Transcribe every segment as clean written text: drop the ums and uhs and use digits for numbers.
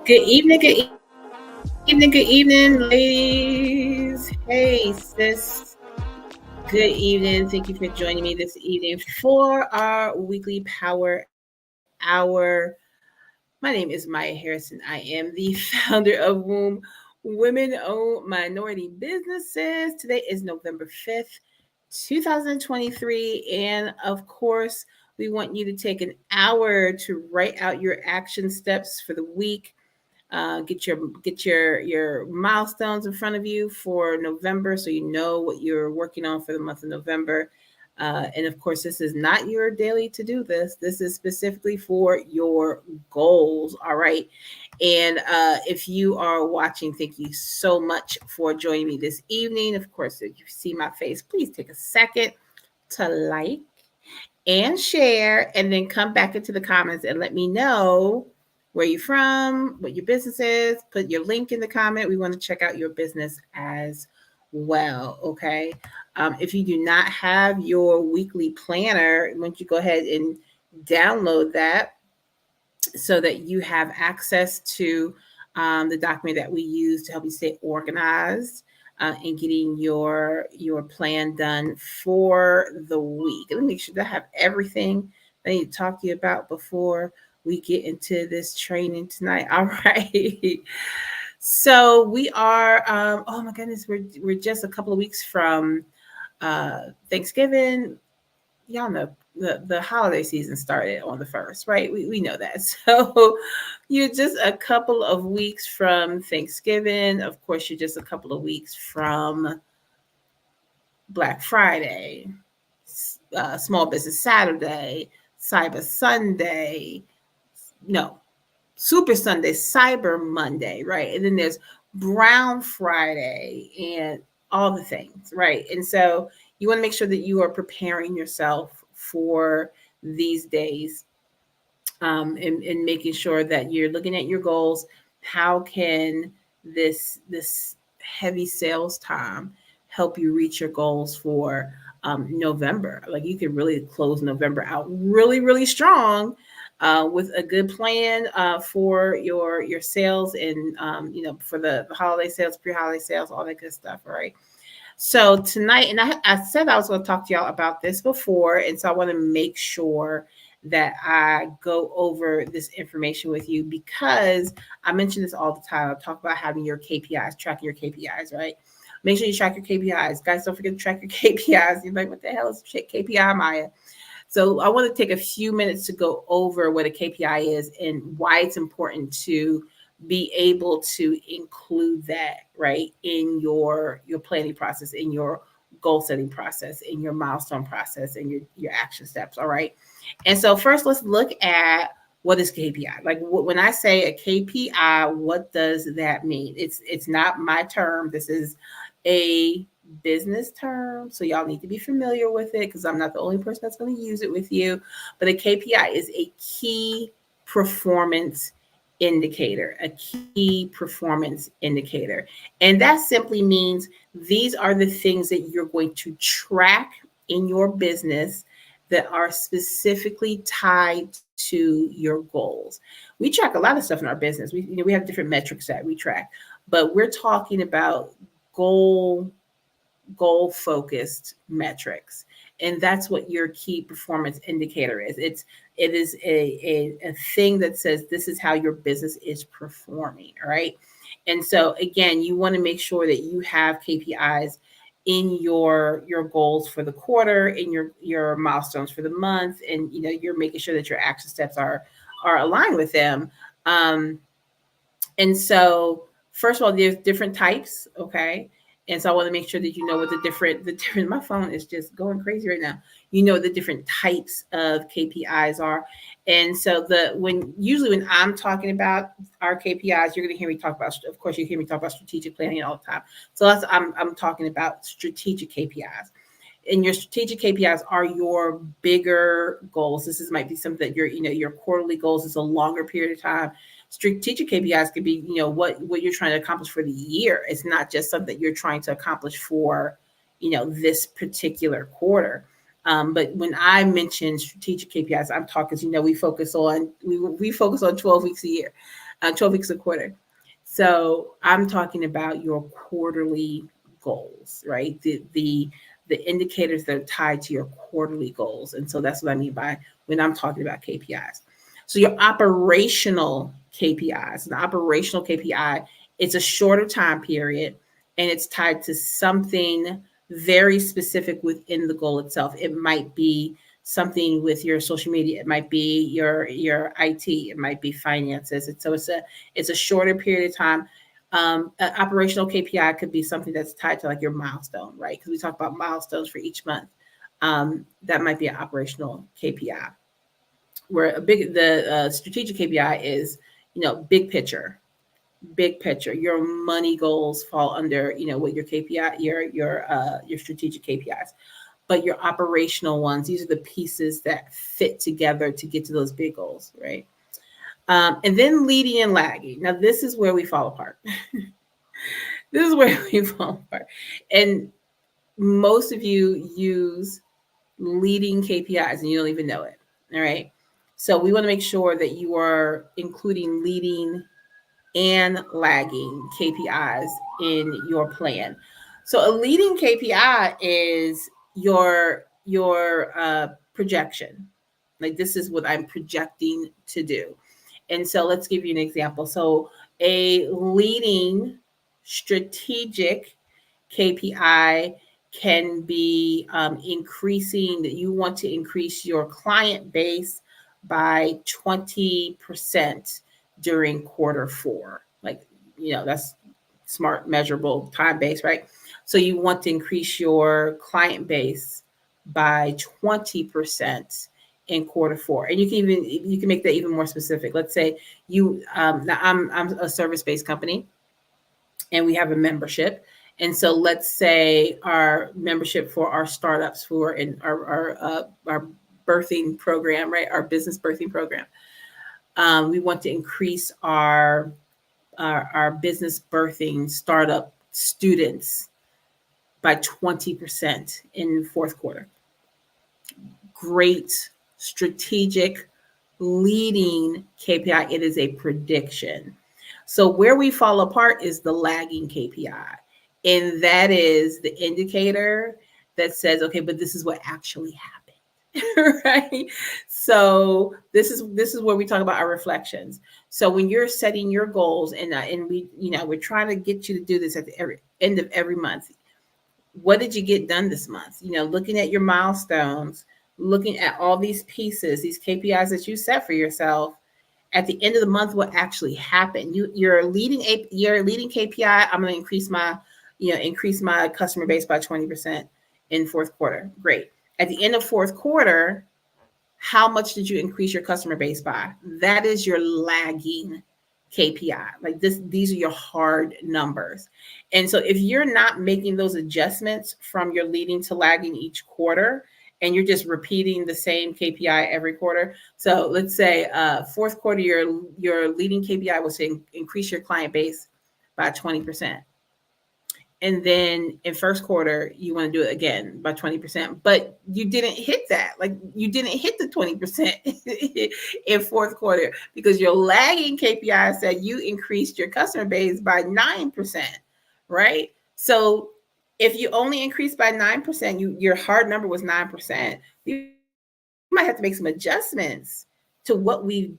Good evening, ladies. Hey, sis. Good evening. Thank you for joining me this evening for our weekly Power Hour. My name is Maya Harrison. I am the founder of Womb Women Own Minority Businesses. Today is November 5th, 2023. And of course, we want you to take an hour to write out your action steps for the week. Get your milestones in front of you for November, so you know what you're working on for the month of November. And of course, this is not your daily to do this. This is specifically for your goals. All right. And if you are watching, thank you so much for joining me this evening. Of course, if you see my face, please take a second to like and share, and then come back into the comments and let me know where you're from, what your business is. Put your link in the comment. We want to check out your business as well. Okay. If you do not have your weekly planner, why don't you go ahead and download that so that you have access to the document that we use to help you stay organized in getting your plan done for the week. Let me make sure that I have everything I need to talk to you about before we get into this training tonight. All right. So we are. Oh my goodness, we're just a couple of weeks from Thanksgiving. Y'all know the holiday season started on the first, right? We know that. So you're just a couple of weeks from Thanksgiving. Of course, you're just a couple of weeks from Black Friday, Small Business Saturday, Cyber Sunday. No, Super Sunday, Cyber Monday, right? And then there's Brown Friday and all the things, right? And so you want to make sure that you are preparing yourself for these days, and making sure that you're looking at your goals. How can this heavy sales time help you reach your goals for November? Like you could really close November out really strong with a good plan for your sales, and for the holiday sales, pre-holiday sales, all that good stuff. All right. So tonight, and I said I was going to talk to y'all about this before, and so I want to make sure that I go over this information with you because I mention this all the time. I talk about having your KPIs, tracking your KPIs, right? Make sure you track your KPIs. Guys, don't forget to track your KPIs. You're like, what the hell is KPI, Maya? So I want to take a few minutes to go over what a KPI is and why it's important to be able to include that right in your planning process, in your goal setting process, in your milestone process, and your action steps. All right. And so first, let's look at what is KPI. Like when I say a KPI, what does that mean? It's not my term. This is a business term, so y'all need to be familiar with it because I'm not the only person that's going to use it with you. But a KPI is a key performance indicator, a key performance indicator. And that simply means these are the things that you're going to track in your business that are specifically tied to your goals. We track a lot of stuff in our business. We have different metrics that we track, but we're talking about goal focused metrics, and that's what your key performance indicator is. It is a thing that says this is how your business is performing. All right. And so again, you want to make sure that you have KPIs in your goals for the quarter, in your milestones for the month, and you're making sure that your action steps are aligned with them. And so first of all, there's different types. Okay. And so I want to make sure that you know what the different, my phone is just going crazy right now. You know, the different types of KPIs are. And so usually when I'm talking about our KPIs, you're going to hear me talk about, of course, you hear me talk about strategic planning all the time. So I'm talking about strategic KPIs. And your strategic KPIs are your bigger goals. Might be something that your quarterly goals is a longer period of time. Strategic KPIs could be, what you're trying to accomplish for the year. It's not just something you're trying to accomplish for, this particular quarter. But when I mention strategic KPIs, I'm talking, we focus on 12 weeks a year. 12 weeks a quarter. So I'm talking about your quarterly goals, right? The indicators that are tied to your quarterly goals. And so that's what I mean by when I'm talking about KPIs. So your operational KPIs, the operational KPI, it's a shorter time period and it's tied to something very specific within the goal itself. It might be something with your social media, it might be your IT, it might be finances. And so it's a shorter period of time. An operational KPI could be something that's tied to like your milestone, right? Because we talk about milestones for each month. That might be an operational KPI. Where the strategic KPI is, big picture, big picture. Your money goals fall under, what your KPI, your strategic KPIs. But your operational ones, these are the pieces that fit together to get to those big goals, right? And then leading and lagging. Now, this is where we fall apart. This is where we fall apart. And most of you use leading KPIs and you don't even know it. All right. So we want to make sure that you are including leading and lagging KPIs in your plan. So a leading KPI is your projection. Like this is what I'm projecting to do. And so let's give you an example. So a leading strategic KPI can be increasing that you want to increase your client base by 20% during quarter four. Like, that's smart, measurable, time based, right? So you want to increase your client base by 20% in quarter four. And you can make that even more specific. Let's say now I'm a service based company and we have a membership. And so let's say our membership for our startups for in our birthing program, right? Our business birthing program. We want to increase our business birthing startup students by 20% in fourth quarter. Great strategic leading KPI. It is a prediction. So where we fall apart is the lagging KPI. And that is the indicator that says, okay, but this is what actually happened. Right? So this is where we talk about our reflections. So when you're setting your goals and we're trying to get you to do this at the end of every month. What did you get done this month? Looking at your milestones, looking at all these pieces, these KPIs that you set for yourself. At the end of the month, what actually happened? You're leading KPI. I'm going to increase my customer base by 20% in fourth quarter. Great. At the end of fourth quarter, how much did you increase your customer base by? That is your lagging KPI. Like these are your hard numbers. And so if you're not making those adjustments from your leading to lagging each quarter, and you're just repeating the same KPI every quarter. So let's say fourth quarter, your leading KPI was to increase your client base by 20%. And then in first quarter, you want to do it again by 20%, but you didn't hit that. Like you didn't hit the 20% in fourth quarter because your lagging KPI said you increased your customer base by 9%, right? So if you only increased by 9%, your hard number was 9%. You might have to make some adjustments to what we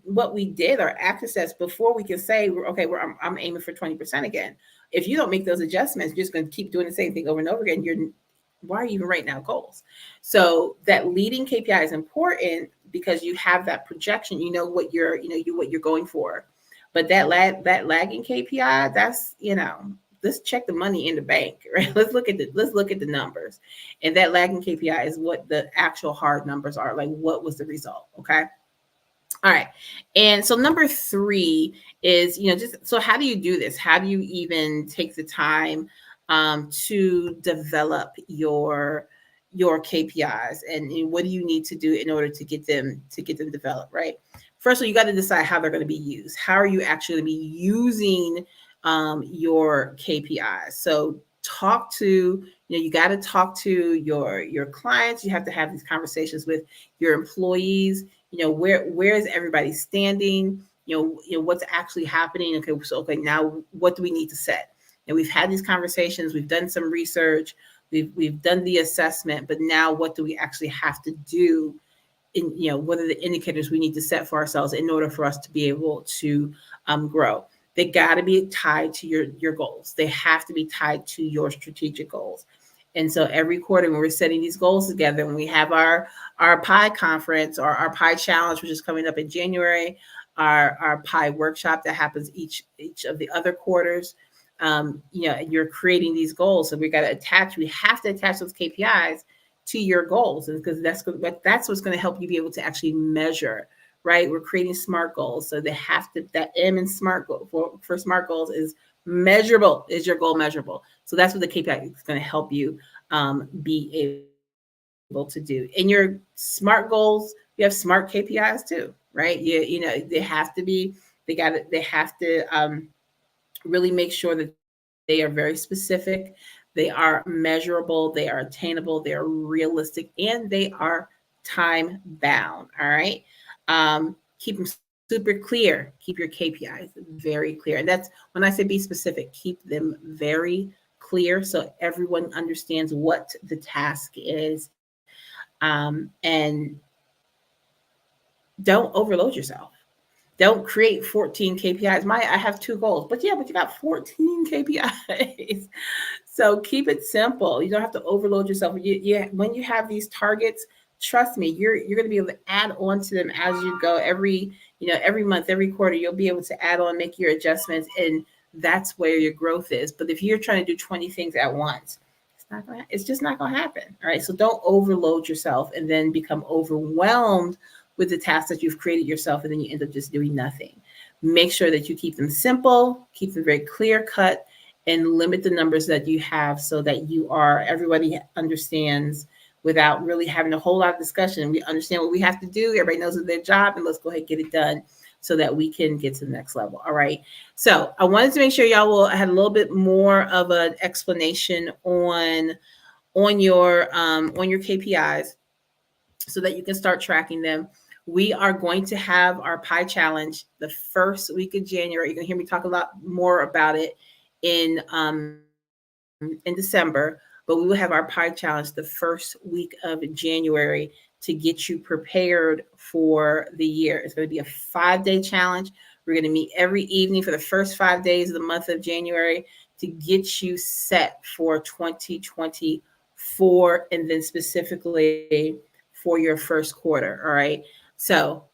did or action steps before we can say, okay, I'm aiming for 20% again. If you don't make those adjustments, you're just going to keep doing the same thing over and over again. Why are you even writing out goals? So that leading KPI is important because you have that projection. You know what you're going for. But that lagging KPI, that's let's check the money in the bank, right? Let's look at the numbers, and that lagging KPI is what the actual hard numbers are. Like, what was the result? Okay. All right. And so number 3 is, just so how do you do this? How do you even take the time to develop your KPIs and what do you need to do in order to get them developed, right? First of all, you got to decide how they're going to be used. How are you actually going to be using your KPIs? So talk to, you got to talk to your clients. You have to have these conversations with your employees. Where is everybody standing? what's actually happening. Okay, so okay, now what do we need to set? And we've had these conversations, we've done some research, we've done the assessment, but now what do we actually have to do? In, what are the indicators we need to set for ourselves in order for us to be able to grow? They got to be tied to your goals. They have to be tied to your strategic goals. And so every quarter when we're setting these goals together, when we have our P.I.E conference or our P.I.E challenge, which is coming up in January, our P.I.E workshop that happens each of the other quarters, and you're creating these goals. So we have to attach those KPIs to your goals, and because that's what's going to help you be able to actually measure. Right, we're creating SMART goals, so they have to, that M in SMART goal for SMART goals is measurable. Is your goal measurable? So that's what the KPI is going to help you be able to do. In your SMART goals, you have SMART KPIs too, right? They have to be, they have to really make sure that they are very specific, they are measurable, they are attainable, they are realistic, and they are time bound. All right. Keep them super clear. Keep your KPIs very clear. And that's when I say be specific, keep them very clear so everyone understands what the task is. And don't overload yourself. Don't create 14 KPIs. I have two goals, but yeah, but you got 14 KPIs. So keep it simple. You don't have to overload yourself. When you have these targets, trust me, you're going to be able to add on to them as you go. Every month, every quarter, you'll be able to add on, make your adjustments, and that's where your growth is. But if you're trying to do 20 things at once, it's just not going to happen. All right. So don't overload yourself and then become overwhelmed with the tasks that you've created yourself, and then you end up just doing nothing. Make sure that you keep them simple, keep them very clear cut, and limit the numbers that you have so that everybody understands without really having a whole lot of discussion. We understand what we have to do. Everybody knows their job, and let's go ahead and get it done so that we can get to the next level. All right. So I wanted to make sure y'all had a little bit more of an explanation on your KPIs so that you can start tracking them. We are going to have our P.I.E challenge the first week of January. You're going to hear me talk a lot more about it in December, but we will have our P.I.E challenge the first week of January to get you prepared for the year. It's going to be a 5-day challenge. We're going to meet every evening for the first 5 days of the month of January to get you set for 2024, and then specifically for your first quarter. All right. So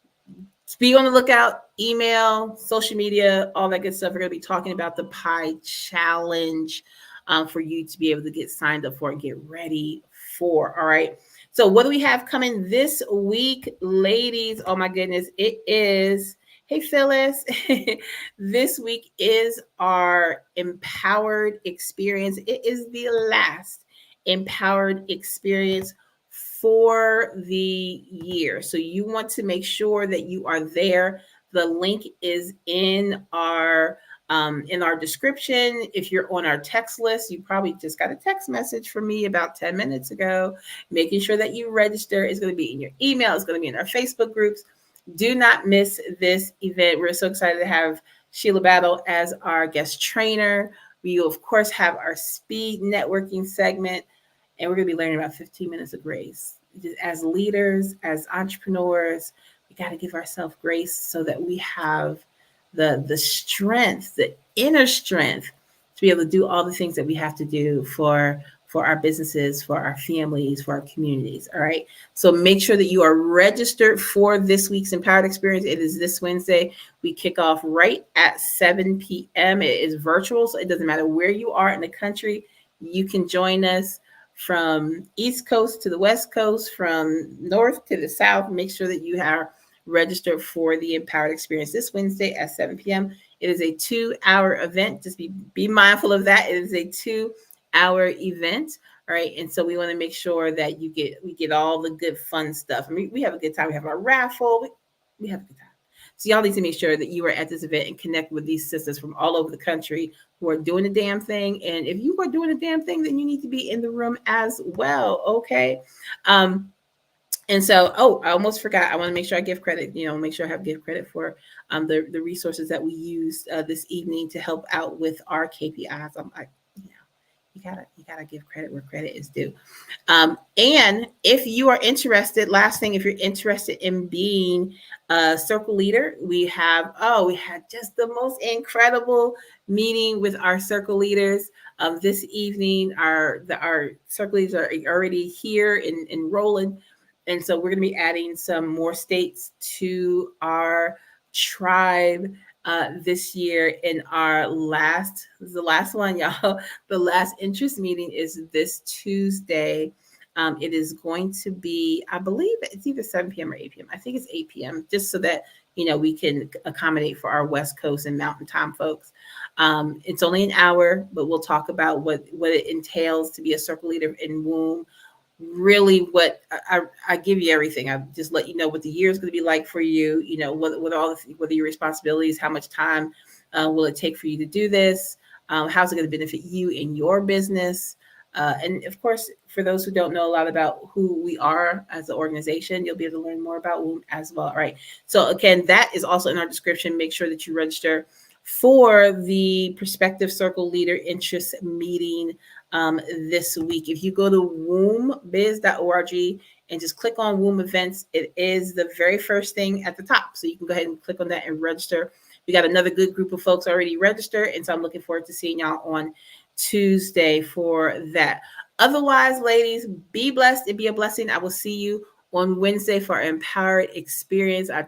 be on the lookout, email, social media, all that good stuff. We're going to be talking about the P.I.E challenge for you to be able to get signed up for and get ready for. All right. So what do we have coming this week, ladies? Oh my goodness. It is, hey Phyllis, this week is our empowered experience. It is the last empowered experience for the year. So you want to make sure that you are there. The link is in our description. If you're on our text list, you probably just got a text message from me about 10 minutes ago, making sure that you register. It's going to be in your email. It's going to be in our Facebook groups. Do not miss this event. We're so excited to have Sheila Battle as our guest trainer. We will, of course, have our speed networking segment, and we're going to be learning about 15 minutes of grace. As leaders, as entrepreneurs, we got to give ourselves grace so that we have the strength, the inner strength to be able to do all the things that we have to do for our businesses, for our families, for our communities. All right. So make sure that you are registered for this week's Empowered Experience. It is this Wednesday. We kick off right at 7 p.m. It is virtual, so it doesn't matter where you are in the country. You can join us from East Coast to the West Coast, from North to the South. Make sure that you are registered for the Empowered Experience this Wednesday at 7 p.m. It is a 2-hour event. Just be mindful of that. It is a 2-hour event. All right. And so we want to make sure that we get all the good fun stuff. I mean, we have a good time. We have our raffle. We have a good time. So y'all need to make sure that you are at this event and connect with these sisters from all over the country who are doing the damn thing. And if you are doing the damn thing, then you need to be in the room as well. Okay. And so, oh, I almost forgot. I want to make sure I give credit. Make sure I have give credit for the resources that we used this evening to help out with our KPIs. You know, you gotta give credit where credit is due. And if you are interested, last thing, if you're interested in being a circle leader, we had just the most incredible meeting with our circle leaders this evening. Our circle leaders are already here and rolling. And so we're going to be adding some more states to our tribe this year. In the last one, y'all, the last interest meeting is this Tuesday. It is going to be, I believe it's either 7 p.m. or 8 p.m. I think it's 8 p.m. just so that we can accommodate for our West Coast and Mountain Time folks. It's only an hour, but we'll talk about what it entails to be a circle leader in womb. Really, I give you everything. I just let you know what the year is going to be like for you. What are your responsibilities? How much time will it take for you to do this? How's it going to benefit you in your business? And of course, for those who don't know a lot about who we are as an organization, you'll be able to learn more about WOMB as well. All right. So again, that is also in our description. Make sure that you register for the Prospective Circle Leader Interest Meeting this week. If you go to wombbiz.org and just click on WOMB events, it is the very first thing at the top. So you can go ahead and click on that and register. We got another good group of folks already registered. And so I'm looking forward to seeing y'all on Tuesday for that. Otherwise, ladies, be blessed and be a blessing. I will see you on Wednesday for our Empowered Experience. I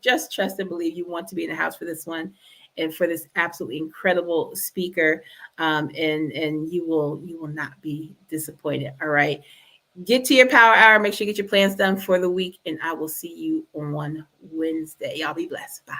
just trust and believe you want to be in the house for this one and for this absolutely incredible speaker. And you will not be disappointed. All right. Get to your power hour. Make sure you get your plans done for the week. And I will see you on Wednesday. Y'all be blessed. Bye.